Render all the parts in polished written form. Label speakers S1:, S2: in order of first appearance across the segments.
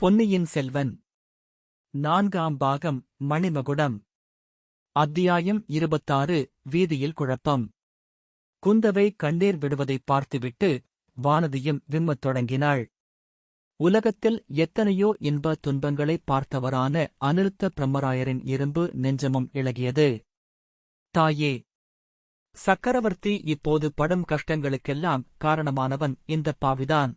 S1: பொன்னியின் செல்வன் நான்காம் பாகம் மணிமகுடம். அத்தியாயம் 26. வீதியில் குழப்பம். குந்தவை கண்ணீர் விடுவதைப் பார்த்துவிட்டு வானதியும் விம்மத் தொடங்கினாள். உலகத்தில் எத்தனையோ இன்ப துன்பங்களைப் பார்த்தவரான அநிருத்த பிரம்மராயரின் இரும்பு நெஞ்சமும் இளகியது. தாயே, சக்கரவர்த்தி இப்போது படும் கஷ்டங்களுக்கெல்லாம் காரணமானவன் இந்தப் பாவிதான்.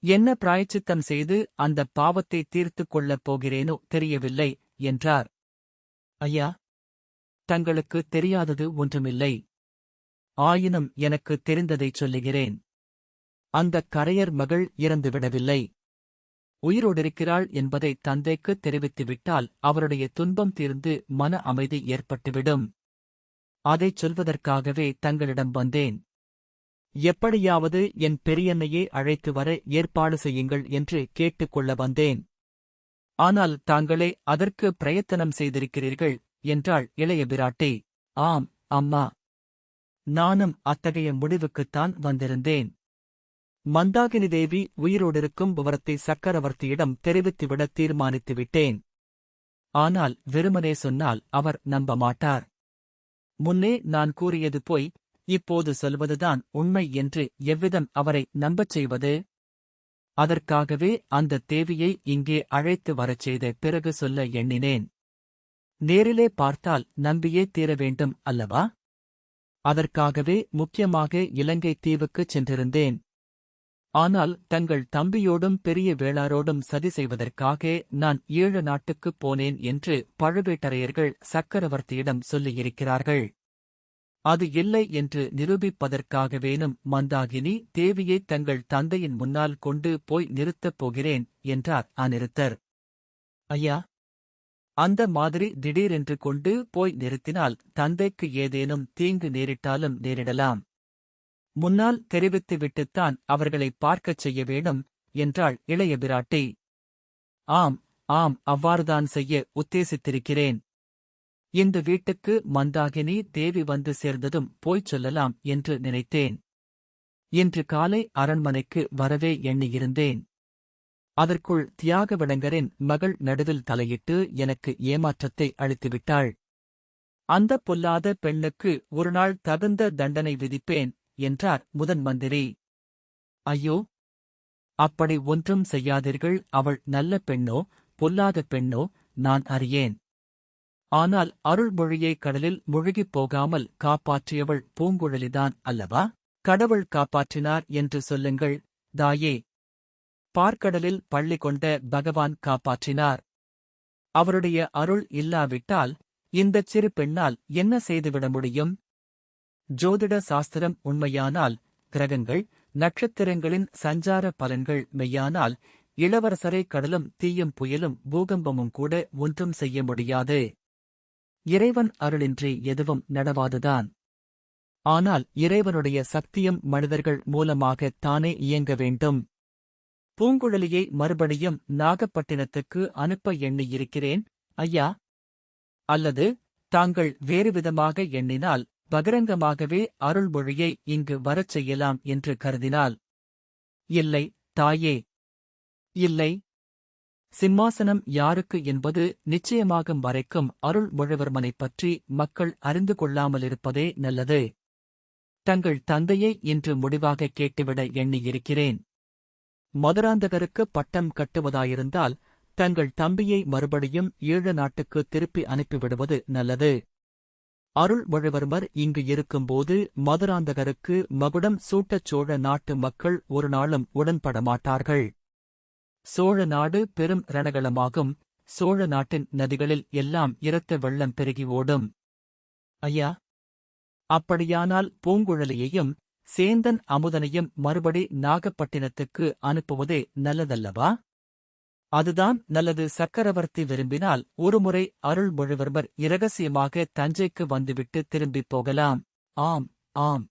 S1: என்ன பிராயச்சித்தம் செய்து அந்தப் பாவத்தை தீர்த்துக் கொள்ளப் போகிறேனோ தெரியவில்லை என்றார். ஐயா, தங்களுக்கு தெரியாதது ஒன்றுமில்லை. ஆயினும் எனக்குத் தெரிந்ததைச் சொல்லுகிறேன். அந்தக் கரையர் மகள் இறந்துவிடவில்லை. உயிரோடிருக்கிறாள் என்பதை தந்தைக்குத் தெரிவித்துவிட்டால் அவருடைய துன்பம் தீர்ந்து மன அமைதி ஏற்பட்டுவிடும். அதைச் சொல்வதற்காகவே தங்களிடம் வந்தேன். எப்படியாவது என் பெரியன்னையே அழைத்து வர ஏற்பாடு செய்யுங்கள் என்று கேட்டுக்கொள்ள வந்தேன். ஆனால் தாங்களே அதற்கு பிரயத்தனம் செய்திருக்கிறீர்கள் என்றாள் இளைய பிராட்டி. ஆம் அம்மா, நானும் அத்தகைய முடிவுக்குத்தான் வந்திருந்தேன். மந்தாகினி தேவி உயிரோடிருக்கும் விவரத்தை சக்கரவர்த்தியிடம் தெரிவித்துவிட தீர்மானித்துவிட்டேன். ஆனால் வெறுமனே சொன்னால் அவர் நம்ப மாட்டார். முன்னே நான் கூறியது போய் இப்போது சொல்வதுதான் உண்மை என்று எவ்விதம் அவரை நம்பச் செய்வது? அதற்காகவே அந்தத் தேவியை இங்கே அழைத்து வரச் செய்த பிறகு சொல்ல எண்ணினேன். நேரிலே பார்த்தால் நம்பியே தீர வேண்டும் அல்லவா? அதற்காகவே முக்கியமாக இலங்கைத் தீவுக்குச் சென்றிருந்தேன். ஆனால் தங்கள் தம்பியோடும் பெரிய வேளாரோடும் சதி செய்வதற்காக நான் 7 நாட்டுக்குப் போனேன் என்று பழுவேட்டரையர்கள் சக்கரவர்த்தியிடம் சொல்லியிருக்கிறார்கள். அது இல்லை என்று நிரூபிப்பதற்காகவேனும் மந்தாகினி தேவியை தங்கள் தந்தையின் முன்னால் கொண்டு போய் நிறுத்தப் போகிறேன் என்றார் அநிருத்தர். ஐயா, அந்த மாதிரி திடீரென்று கொண்டு போய் நிறுத்தினால் தந்தைக்கு ஏதேனும் தீங்கு நேரிட்டாலும் நேரிடலாம். முன்னால் தெரிவித்துவிட்டுத்தான் அவர்களை பார்க்கச் செய்ய வேணும் என்றாள் இளைய பிராட்டி. ஆம் ஆம், அவ்வாறுதான் செய்ய உத்தேசித்திருக்கிறேன். இந்த வீட்டுக்கு மந்தாகினி தேவி வந்து சேர்ந்ததும் போய்ச் சொல்லலாம் என்று நினைத்தேன். இன்று காலை அரண்மனைக்கு வரவே எண்ணியிருந்தேன். அதற்குள் தியாகவிடங்கரின் மகள் நடுவில் தலையிட்டு எனக்கு ஏமாற்றத்தை அளித்துவிட்டாள். அந்தப் பொல்லாத பெண்ணுக்கு ஒருநாள் தகுந்த தண்டனை விதிப்பேன் என்றார் முதன் மந்திரி. ஐயோ, அப்படி ஒன்றும் செய்யாதீர்கள். அவள் நல்ல பெண்ணோ பொல்லாத பெண்ணோ நான் அறியேன். ஆனால் அருள்மொழியை கடலில் முழுகிப் போகாமல் காப்பாற்றியவள் பூங்குழலிதான் அல்லவா? கடவுள் காப்பாற்றினார் என்று சொல்லுங்கள் தாயே. பார்க்கடலில் பள்ளி கொண்ட பகவான் காப்பாற்றினார். அவருடைய அருள் இல்லாவிட்டால் இந்தச் சிறு பெண்ணால் என்ன செய்துவிட முடியும்? ஜோதிட சாஸ்திரம் உண்மையானால், கிரகங்கள் நட்சத்திரங்களின் சஞ்சார பலன்கள் மெய்யானால், இளவரசரை கடலும் தீயும் புயலும் பூகம்பமும் கூட ஒன்றும் செய்ய முடியாது. இறைவன் அருளின்றி எதுவும் நடவாதுதான். ஆனால் இறைவனுடைய சக்தியும் மனிதர்கள் மூலமாகத் தானே இயங்க வேண்டும். பூங்குழலியை மறுபடியும் நாகப்பட்டினத்துக்கு அனுப்ப எண்ணியிருக்கிறேன் ஐயா. அல்லது தாங்கள் வேறுவிதமாக எண்ணினால் பகிரங்கமாகவே அருள்மொழியை இங்கு வரச் செய்யலாம் என்று கருதினால். இல்லை தாயே, இல்லை. சிம்மாசனம் யாருக்கு என்பது நிச்சயமாகும் வரைக்கும் அருள்மொழிவர்மனைப் பற்றி மக்கள் அறிந்து கொள்ளாமலிருப்பதே நல்லது. தங்கள் தந்தையை இன்று முடிவாகக் கேட்டுவிட எண்ணியிருக்கிறேன். மதுராந்தகருக்கு பட்டம் கட்டுவதாயிருந்தால் தங்கள் தம்பியை மறுபடியும் 7 நாட்டுக்கு திருப்பி அனுப்பிவிடுவது நல்லது. அருள்மொழிவர்மர் இங்கு இருக்கும்போது மதுராந்தகருக்கு மகுடம் சூட்டச் சோழ நாட்டு மக்கள் ஒரு நாளும் உடன்படமாட்டார்கள். சோழ நாடு பெரும் ரணகளமாகும். சோழ நாட்டின் நதிகளில் எல்லாம் இரத்த வெள்ளம் பெருகி ஓடும். ஐயா, அப்படியானால் பூங்குழலியையும் சேந்தன் அமுதனையும் மறுபடி நாகப்பட்டினத்துக்கு அனுப்புவதே நல்லதல்லவா? அதுதான் நல்லது. சக்கரவர்த்தி விரும்பினால் ஒருமுறை அருள்மொழிவர்மர் இரகசியமாக தஞ்சைக்கு வந்துவிட்டு திரும்பிப் போகலாம். ஆம் ஆம்,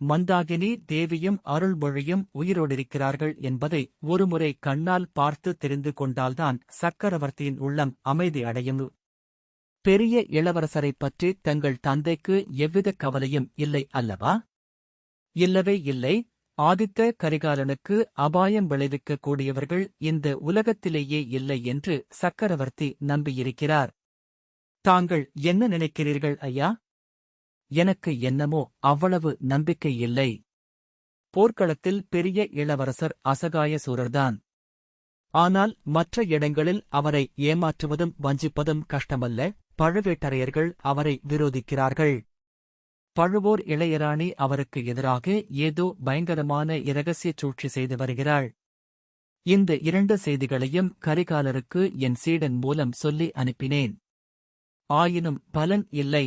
S1: மந்தாகினி தேவியும் அருள்மொழியும் உயிரோடிருக்கிறார்கள் என்பதை ஒருமுறை கண்ணால் பார்த்து தெரிந்து கொண்டால்தான் சக்கரவர்த்தியின் உள்ளம் அமைதி அடையும். பெரிய இளவரசரைப் பற்றி தங்கள் தந்தைக்கு எவ்வித கவலையும் இல்லை அல்லவா? இல்லவே இல்லை. ஆதித்த கரிகாலனுக்கு அபாயம் விளைவிக்கக் கூடியவர்கள் இந்த உலகத்திலேயே இல்லை என்று சக்கரவர்த்தி நம்பியிருக்கிறார். தாங்கள் என்ன நினைக்கிறீர்கள் ஐயா? எனக்கு என்னமோ அவ்வளவு நம்பிக்கை இல்லை. போர்க்களத்தில் பெரிய இளவரசர் அசகாய சூரர்தான். ஆனால் மற்ற இடங்களில் அவரை ஏமாற்றுவதும் வஞ்சிப்பதும் கஷ்டமல்ல. பழுவேட்டரையர்கள் அவரை விரோதிக்கிறார்கள். பழுவூர் இளையராணி அவருக்கு எதிராக ஏதோ பயங்கரமான இரகசியச் சூழ்ச்சி செய்து வருகிறாள். இந்த 2 செய்திகளையும் கரிகாலருக்கு என் சீடன் மூலம் சொல்லி அனுப்பினேன். ஆயினும் பலன் இல்லை.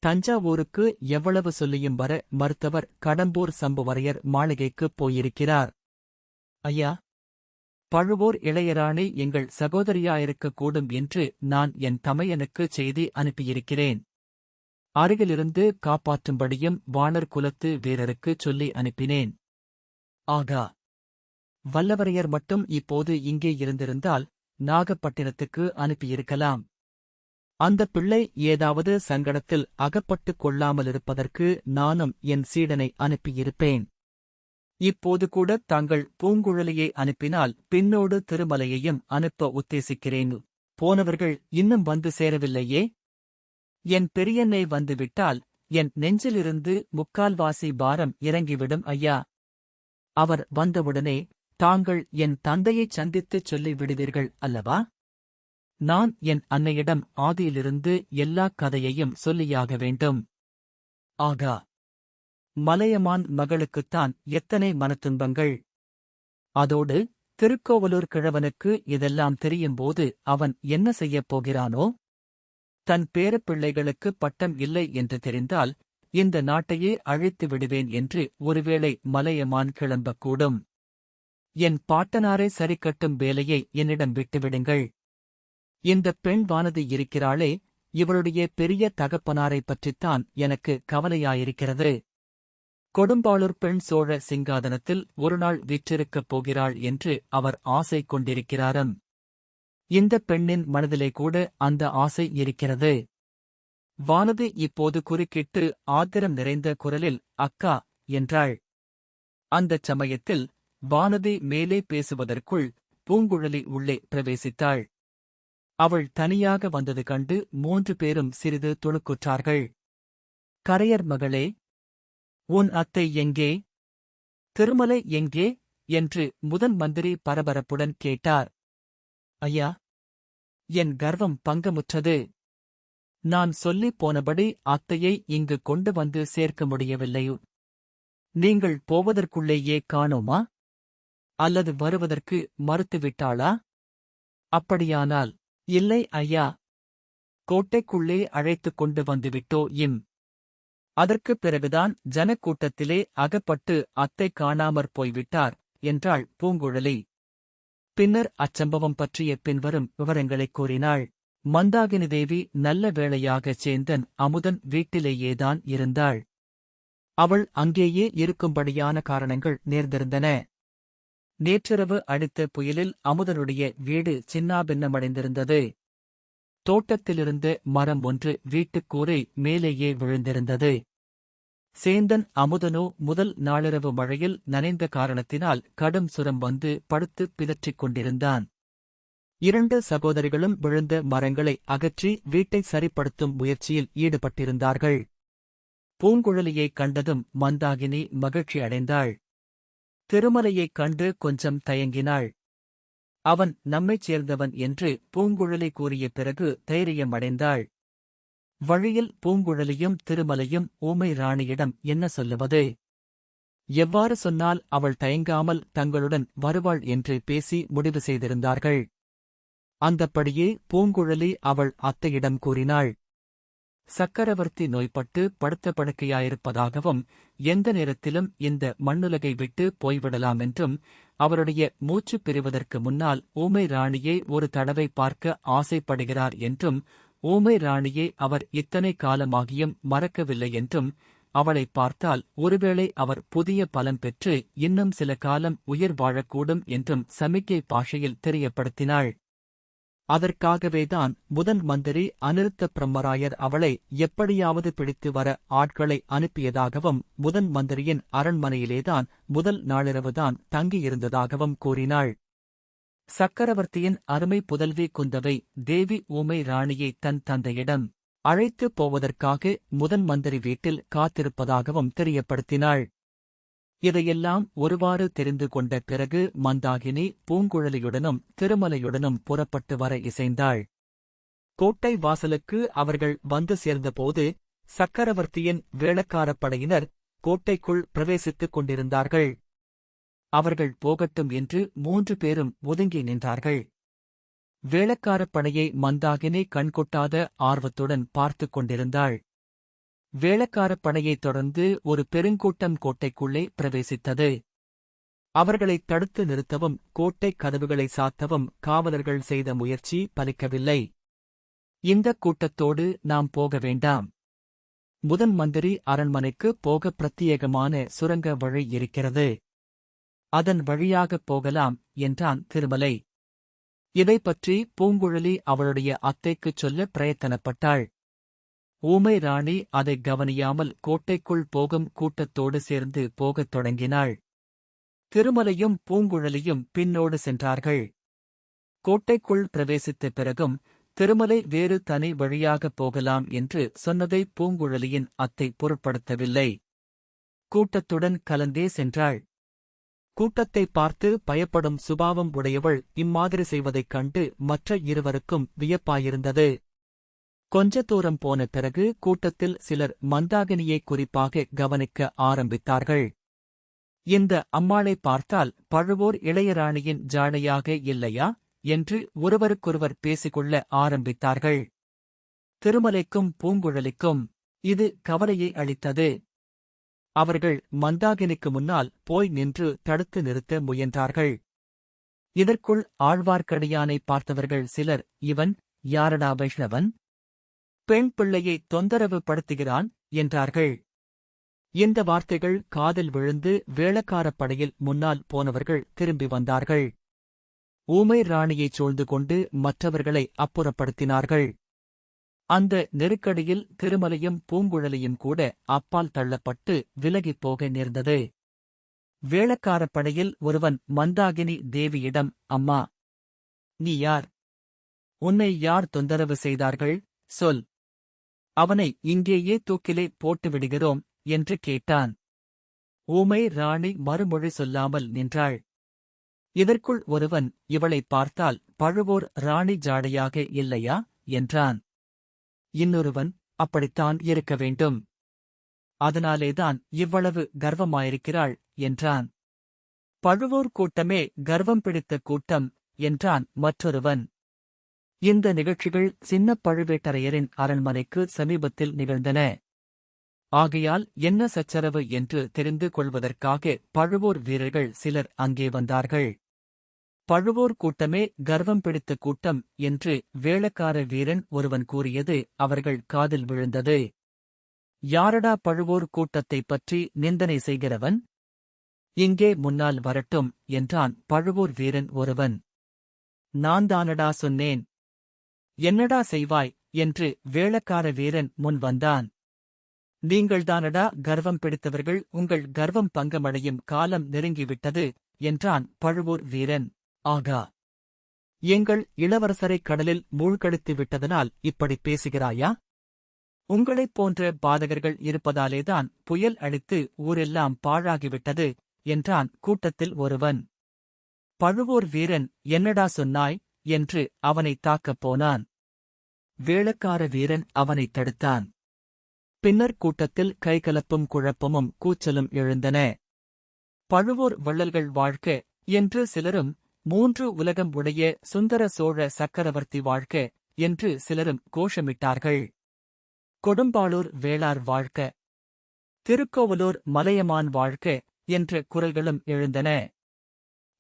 S1: தஞ்சாவூருக்கு எவ்வளவு சொல்லியும் வர மறுத்தவர் கடம்பூர் சம்புவரையர் மாளிகைக்குப் போயிருக்கிறார். ஐயா, பழுவூர் இளையராணி எங்கள் சகோதரியாயிருக்கக்கூடும் என்று நான் என் தமையனுக்கு செய்தி அனுப்பியிருக்கிறேன். அருகிலிருந்து காப்பாற்றும்படியும் வாணர் குலத்து வீரருக்கு சொல்லி அனுப்பினேன். ஆகா, வல்லவரையர் மட்டும் இப்போது இங்கே இருந்திருந்தால் நாகப்பட்டினத்துக்கு அனுப்பியிருக்கலாம். அந்த பிள்ளை ஏதாவது சங்கடத்தில் அகப்பட்டுக் கொள்ளாமலிருப்பதற்கு நானும் என் சீடனை அனுப்பியிருப்பேன். இப்போது கூட தாங்கள் பூங்குழலியை அனுப்பினால் பின்னோடு திருமலையையும் அனுப்ப உத்தேசிக்கிறேன். போனவர்கள் இன்னும் வந்து சேரவில்லையே? என் பெரியன்னை வந்துவிட்டால் என் நெஞ்சிலிருந்து முக்கால்வாசி பாரம் இறங்கிவிடும் ஐயா. அவர் வந்தவுடனே தாங்கள் என் தந்தையைச் சந்தித்துச் சொல்லி விடுவீர்கள் அல்லவா? நான் என் அன்னையிடம் ஆதியிலிருந்து எல்லாக் கதையையும் சொல்லியாக வேண்டும். ஆகா, மலையமான் மகளுக்குத்தான் எத்தனை மனத்துன்பங்கள்! அதோடு திருக்கோவலூர் கிழவனுக்கு இதெல்லாம் தெரியும்போது அவன் என்ன செய்யப் போகிறானோ? தன் பேரப்பிள்ளைகளுக்கு பட்டம் இல்லை என்று தெரிந்தால் இந்த நாட்டையே அழித்து விடுவேன் என்று ஒருவேளை மலையமான் கிளம்பக்கூடும். என் பாட்டனாரை சரிக்கட்டும் வேலையை என்னிடம் விட்டுவிடுங்கள். இந்த பெண் வானதி இருக்கிறாளே, இவளுடைய பெரிய தகப்பனாரைப் பற்றித்தான் எனக்கு கவலையாயிருக்கிறது. கொடும்பாளூர் பெண் சோழ சிங்காதனத்தில் ஒருநாள் வீற்றிருக்கப் போகிறாள் என்று அவர் ஆசை கொண்டிருக்கிறாராம். இந்த பெண்ணின் மனதிலே கூட அந்த ஆசை இருக்கிறது. வானதி இப்போது குறுக்கிட்டு ஆத்திரம் நிறைந்த குரலில் அக்கா என்றாள். அந்தச் சமயத்தில் வானதி மேலே பேசுவதற்குள் பூங்குழலி உள்ளே பிரவேசித்தாள். அவள் தனியாக வந்தது கண்டு 3 பேரும் சிறிது துணுக்குற்றார்கள். கரையர் மகளே, உன் அத்தை எங்கே? திருமலை எங்கே? என்று முதன் மந்திரி பரபரப்புடன் கேட்டார். ஐயா, என் கர்வம் பங்கமுற்றது. நான் சொல்லிப் போனபடி அத்தையை இங்கு கொண்டு வந்து சேர்க்க முடியவில்லை. நீங்கள் போவதற்குள்ளேயே காணோமா? அல்லது வருவதற்கு மறுத்துவிட்டாளா? அப்படியானால் இல்லை ஐயா, கோட்டைக்குள்ளே அழைத்துக் கொண்டு வந்துவிட்டோ இம். அதற்குப் பிறகுதான் ஜனக்கூட்டத்திலே அகப்பட்டு அத்தை காணாமற் போய்விட்டார் என்றாள் பூங்குழலி. பின்னர் அச்சம்பவம் பற்றிய பின்வரும் விவரங்களைக் கூறினாள். மந்தாகினி தேவி நல்ல வேளையாகச் சேந்தன் அமுதன் வீட்டிலேயேதான் இருந்தாள். அவள் அங்கேயே இருக்கும்படியான காரணங்கள் நேர்ந்திருந்தன. நேற்றிரவு அடித்த புயலில் அமுதனுடைய வீடு சின்னாபின்னமடைந்திருந்தது. தோட்டத்திலிருந்த மரம் ஒன்று வீட்டுக்கூரை மேலேயே விழுந்திருந்தது. சேந்தன் அமுதனோ முதல் நாளிரவு மழையில் நனைந்த காரணத்தினால் கடும் சுரம் வந்து படுத்துப் பிதற்றிக் கொண்டிருந்தான். 2 சகோதரிகளும் விழுந்த மரங்களை அகற்றி வீட்டை சரிப்படுத்தும் முயற்சியில் ஈடுபட்டிருந்தார்கள். பூங்குழலியைக் கண்டதும் மந்தாகினி மகிழ்ச்சி அடைந்தாள். திருமலையைக் கண்டு கொஞ்சம் தயங்கினாள். அவன் நம்மைச் சேர்ந்தவன் என்று பூங்குழலி கூறிய பிறகு தைரியமடைந்தாள். வழியில் பூங்குழலியும் திருமலையும் ஊமை ராணியிடம் என்ன சொல்லுவது? எவ்வாறு சொன்னால் அவள் தயங்காமல் தங்களுடன் வருவாள் என்று பேசி முடிவு செய்திருந்தார்கள். அந்தப்படியே பூங்குழலி அவள் அத்தையிடம் கூறினாள். சக்கரவர்த்தி நோய்பட்டு படுத்த படுக்கையாயிருப்பதாகவும் எந்த நேரத்திலும் இந்த மண்ணுலகை விட்டு போய்விடலாம் என்றும் அவருடைய மூச்சு பிரிவதற்கு முன்னால் ஊமை ராணியை ஒரு தடவை பார்க்க ஆசைப்படுகிறார் என்றும் ஊமை ராணியை அவர் இத்தனை காலமாகியும் மறக்கவில்லை என்றும் அவளைப் பார்த்தால் ஒருவேளை அவர் புதிய பலம் பெற்று இன்னும் சில காலம் உயிர் வாழக்கூடும் என்றும் சமிக்கை பாஷையில் தெரியப்படுத்தினாள். அதற்காகவேதான் முதன் மந்திரி அநிருத்த பிரம்மராயர் அவளை எப்படியாவது பிடித்து வர ஆட்களை அனுப்பியதாகவும் முதன் மந்திரியின் அரண்மனையிலேதான் முதல் நாளிரவுதான் தங்கியிருந்ததாகவும் கூறினாள். சக்கரவர்த்தியின் அருமை புதல்வி குந்தவை தேவி ஊமை ராணியை தன் தந்தையிடம் அழைத்துப் போவதற்காக முதன் மந்திரி வீட்டில் காத்திருப்பதாகவும் தெரியப்படுத்தினாள். இதையெல்லாம் ஒருவாறு தெரிந்து கொண்ட பிறகு மந்தாகினி பூங்குழலியுடனும் திருமலையுடனும் புறப்பட்டு வர இசைந்தாள். கோட்டை வாசலுக்கு அவர்கள் வந்து சேர்ந்தபோது சக்கரவர்த்தியின் வேளக்காரப் படையினர் கோட்டைக்குள் பிரவேசித்துக் கொண்டிருந்தார்கள். அவர்கள் போகட்டும் என்று 3 பேரும் ஒதுங்கி நின்றார்கள். வேளக்காரப் படையை மந்தாகினி கண்கொட்டாத ஆர்வத்துடன் பார்த்துக் கொண்டிருந்தாள். வேளக்காரப் படையைத் தொடர்ந்து ஒரு பெருங்கூட்டம் கோட்டைக்குள்ளே பிரவேசித்தது. அவர்களைத் தடுத்து நிறுத்தவும் கோட்டைக் கதவுகளை சாத்தவும் காவலர்கள் செய்த முயற்சி பலிக்கவில்லை. இந்தக் கூட்டத்தோடு நாம் போக வேண்டாம். முதன் மந்திரி அரண்மனைக்கு போக பிரத்யேகமான சுரங்க வழி இருக்கிறது. அதன் வழியாகப் போகலாம் என்றான் திருமலை. இதைப் பற்றி பூங்குழலி அவளுடைய அத்தைக்குச் சொல்ல பிரயத்தனப்பட்டாள். ஊமை ராணி அதைக் கவனியாமல் கோட்டைக்குள் போகும் கூட்டத்தோடு சேர்ந்து போகத் தொடங்கினாள். திருமலையும் பூங்குழலியும் பின்னோடு சென்றார்கள். கோட்டைக்குள் பிரவேசித்த பிறகும் திருமலை வேறு தனி வழியாகப் போகலாம் என்று சொன்னதை பூங்குழலியின் அத்தை பொருட்படுத்தவில்லை. கூட்டத்துடன் கலந்தே சென்றாள். கூட்டத்தை பார்த்து பயப்படும் சுபாவம் உடையவள் இம்மாதிரி செய்வதைக் கண்டு மற்ற இருவருக்கும் வியப்பாயிருந்தது. கொஞ்ச தூரம் போன பிறகு கூட்டத்தில் சிலர் மந்தாகினியை குறிப்பாக கவனிக்க ஆரம்பித்தார்கள். இந்த அம்மாளை பார்த்தால் பழுவூர் இளையராணியின் ஜாடையாக இல்லையா என்று ஒருவருக்கொருவர் பேசிக்கொள்ள ஆரம்பித்தார்கள். திருமலைக்கும் பூங்குழலிக்கும் இது கவலையை அளித்தது. அவர்கள் மந்தாகினிக்கு முன்னால் போய் நின்று தடுத்து நிறுத்த முயன்றார்கள். இதற்குள் ஆழ்வார்க்கடியானை பார்த்தவர்கள் சிலர், இவன் யாரடா வைஷ்ணவன்? பெண் பிள்ளையை தொந்தரவு படுத்துகிறான் என்றார்கள். இந்த வார்த்தைகள் காதில் விழுந்து வேளக்காரப் படையில் முன்னால் போனவர்கள் திரும்பி வந்தார்கள். ஊமை ராணியைச் சூழ்ந்து கொண்டு மற்றவர்களை அப்புறப்படுத்தினார்கள். அந்த நெருக்கடியில் திருமலையும் பூங்குழலியும் கூட அப்பால் தள்ளப்பட்டு விலகிப் போக நேர்ந்தது. வேளக்காரப் படையில் ஒருவன் மந்தாகினி தேவியிடம், அம்மா, நீ யார்? உன்னை யார் தொந்தரவு செய்தார்கள்? சொல். அவனை இங்கேயே தூக்கிலே போட்டு விடுகிறோம் என்று கேட்டான். ஊமை ராணி மறுமொழி சொல்லாமல் நின்றாள். இதற்குள் ஒருவன், இவளைப் பார்த்தால் பழுவூர் ராணி ஜாடையாக இல்லையா என்றான். இன்னொருவன், அப்படித்தான் இருக்க வேண்டும். அதனாலேதான் இவ்வளவு கர்வமாயிருக்கிறாள் என்றான். பழுவூர் கூட்டமே கர்வம் பிடித்த கூட்டம் என்றான் மற்றொருவன். இந்த நிகழ்ச்சிகள் சின்ன பழுவேட்டரையரின் அரண்மனைக்கு சமீபத்தில் நிகழ்ந்தன. ஆகையால் என்ன சச்சரவு என்று தெரிந்து கொள்வதற்காக பழுவூர் வீரர்கள் சிலர் அங்கே வந்தார்கள். பழுவூர் கூட்டமே கர்வம் பிடித்த கூட்டம் என்று வேளக்கார வீரன் ஒருவன் கூறியது அவர்கள் காதில் விழுந்தது. யாரடா பழுவூர் கூட்டத்தைப் பற்றி நிந்தனை செய்கிறவன்? இங்கே முன்னால் வரட்டும் என்றான் பழுவூர் வீரன் ஒருவன். நான் தானடா சொன்னேன். என்னடா செய்வாய் என்று வேளக்கார வீரன் முன் வந்தான். நீங்கள்தானடா கர்வம் பிடித்தவர்கள், உங்கள் கர்வம் பங்கமடையும் காலம் நெருங்கிவிட்டது என்றான் பழுவூர் வீரன். ஆகா, எங்கள் இளவரசரை கடலில் மூழ்கடித்து விட்டதனால் இப்படிப் பேசுகிறாயா? உங்களைப் போன்ற பாதகர்கள் இருப்பதாலேதான் புயல் அடித்து ஊரெல்லாம் பாழாகிவிட்டது என்றான் கூட்டத்தில் ஒருவன். பழுவூர் வீரன், என்னடா சொன்னாய் என்று அவனை தாக்கப் போனான். வேளக்கார வீரன் அவனைத் தடுத்தான். பின்னர் கூட்டத்தில் கைகலப்பும் குழப்பமும் கூச்சலும் எழுந்தன. பழுவூர் வள்ளல்கள் வாழ்க என்று சிலரும், 3 உலகம் உடைய சுந்தர சோழ சக்கரவர்த்தி வாழ்க என்று சிலரும் கோஷமிட்டார்கள். கொடும்பாளூர் வேளார் வாழ்க, திருக்கோவலூர் மலையமான் வாழ்க என்ற குரல்களும் எழுந்தன.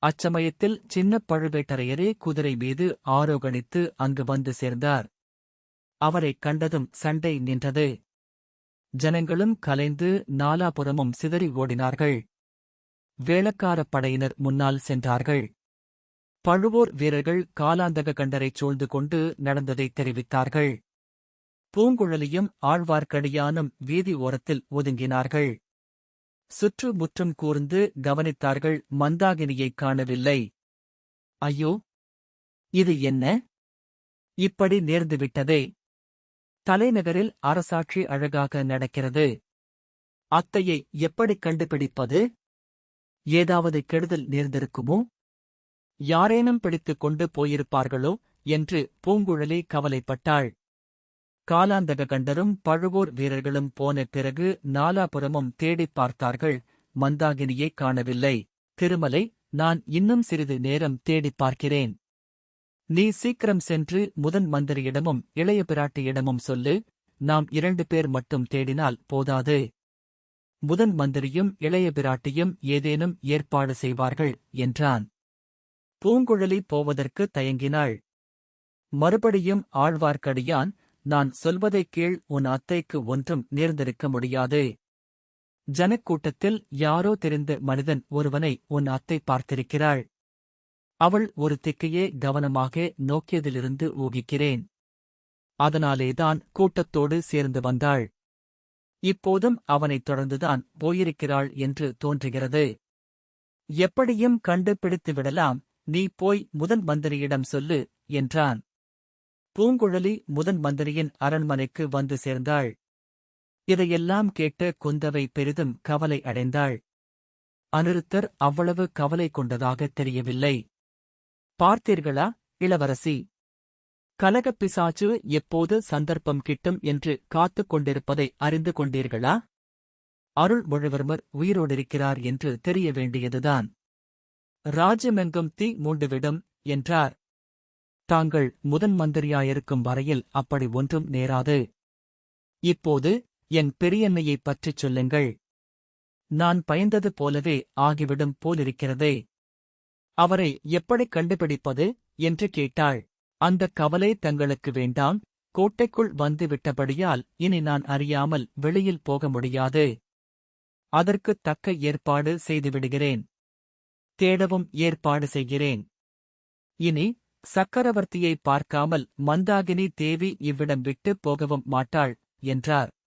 S1: அச்சமயத்தில் சின்னப் பழுவேட்டரையரே குதிரை மீது ஆரோகணித்து அங்கு வந்து சேர்ந்தார். அவரைக் கண்டதும் சண்டை நின்றது. ஜனங்களும் கலைந்து நாலாபுறமும் சிதறி ஓடினார்கள். வேளக்காரப் படையினர் முன்னால் சென்றார்கள். பழுவூர் வீரர்கள் காலாந்தக கண்டரைச் சூழ்ந்து கொண்டு நடந்ததை தெரிவித்தார்கள். பூங்குழலியும் ஆழ்வார்க்கடியானும் வீதி ஓரத்தில் ஒதுங்கினார்கள். சுற்று முற்றும் கூர்ந்து கவனித்தார்கள். மந்தாகினியைக் காணவில்லை. ஐயோ, இது என்ன? இப்படி நேர்ந்துவிட்டதே. தலைநகரில் அரசாட்சி அழகாக நடக்கிறது. அத்தையை எப்படிக் கண்டுபிடிப்பது? ஏதாவது கெடுதல் நேர்ந்திருக்குமோ? யாரேனும் பிடித்துக் கொண்டு போயிருப்பார்களோ என்று பூங்குழலி கவலைப்பட்டாள். காலாந்தக கண்டரும் பழுவூர் வீரர்களும் போன பிறகு நாலாபுறமும் தேடிப் பார்த்தார்கள். மந்தாகினியைக் காணவில்லை. திருமலை, நான் இன்னும் சிறிது நேரம் தேடிப் பார்க்கிறேன். நீ சீக்கிரம் சென்று முதன் மந்திரியிடமும் இளைய பிராட்டியிடமும் சொல்லு. நாம் 2 பேர் மட்டும் தேடினால் போதாது. முதன் மந்திரியும் இளைய பிராட்டியும் ஏதேனும் ஏற்பாடு செய்வார்கள் என்றான். பூங்குழலி போவதற்கு தயங்கினாள். மறுபடியும் ஆழ்வார்க்கடியான், நான் சொல்வதைக் கேள். உன் அத்தைக்கு ஒன்றும் நேர்ந்திருக்க முடியாது. ஜனக்கூட்டத்தில் யாரோ தெரிந்த மனிதன் ஒருவனை உன் அத்தை பார்த்திருக்கிறாள். அவள் ஒரு திக்கையே கவனமாக நோக்கியதிலிருந்து ஊகிக்கிறேன். அதனாலேதான் கூட்டத்தோடு சேர்ந்து வந்தாள். இப்போதும் அவனைத் தொடர்ந்துதான் போயிருக்கிறாள் என்று தோன்றுகிறது. எப்படியும் கண்டுபிடித்துவிடலாம். நீ போய் முதன் மந்திரியிடம் சொல்லு என்றான். பூங்குழலி முதன் மந்திரியின் அரண்மனைக்கு வந்து சேர்ந்தாள். இதையெல்லாம் கேட்ட குந்தவை பெரிதும் கவலை அடைந்தாள். அநிருத்தர் அவ்வளவு கவலை கொண்டதாகத் தெரியவில்லை. பார்த்தீர்களா இளவரசி? கலகப் பிசாசு எப்போது சந்தர்ப்பம் கிட்டும் என்று காத்துக் கொண்டிருப்பதை அறிந்து கொண்டீர்களா? அருள்மொழிவர்மர் உயிரோடிருக்கிறார் என்று தெரிய வேண்டியதுதான். ராஜ்யமெங்கும் தீ மூண்டுவிடும் என்றார். தாங்கள் முதன் மந்திரியாயிருக்கும் வரையில் அப்படி ஒன்றும் நேராது. இப்போது என் பெரியன்னையைப் பற்றிச் சொல்லுங்கள். நான் பயந்தது போலவே ஆகிவிடும் போலிருக்கிறதே. அவரை எப்படிக் கண்டுபிடிப்பது என்று கேட்டாள். அந்தக் கவலை தங்களுக்கு வேண்டாம். கோட்டைக்குள் வந்து விட்டபடியால் இனி நான் அறியாமல் வெளியில் போக முடியாது. அதற்குத் தக்க ஏற்பாடு செய்துவிடுகிறேன். தேடவும் ஏற்பாடு செய்கிறேன். இனி சக்கரவர்த்தியை பார்க்காமல் மந்தாகினி தேவி இவ்விடம் விட்டு போகவும் மாட்டாள் என்றார்.